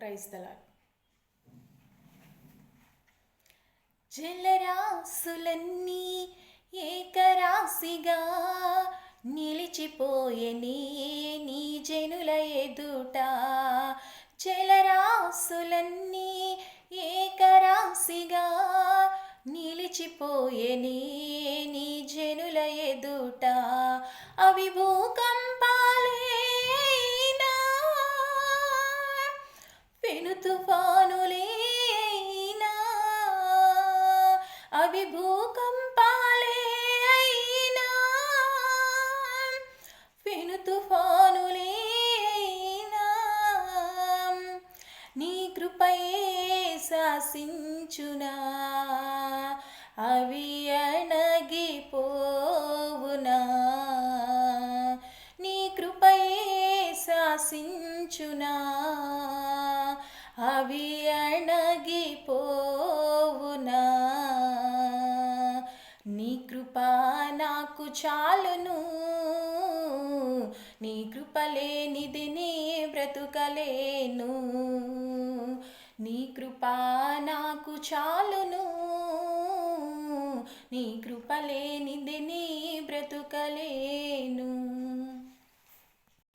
Praise the lord. జలరాశులన్నీ ఏకరాశిగా నిలిచిపోయెనే నీ జనుల ఎదుట. జలరాశులన్నీ ఏకరాశిగా నిలిచిపోయెనే నీ జనుల ఎదుట. అవి భూకంపాలైనా పెను తుఫానులైనా, అవి భూకంపాలే అయినా పెను తుఫానులైనా నీ కృపయే శాసించునా, అవి అణగిపోవునా. నీ కృపయే శాసించునా, అవి అణగిపోవునా. నీ కృప నాకు చాలును, నీ కృప లేనిది నీ బ్రతుకలేను. నీ కృప నాకు చాలును, నీ కృప లేనిది నీ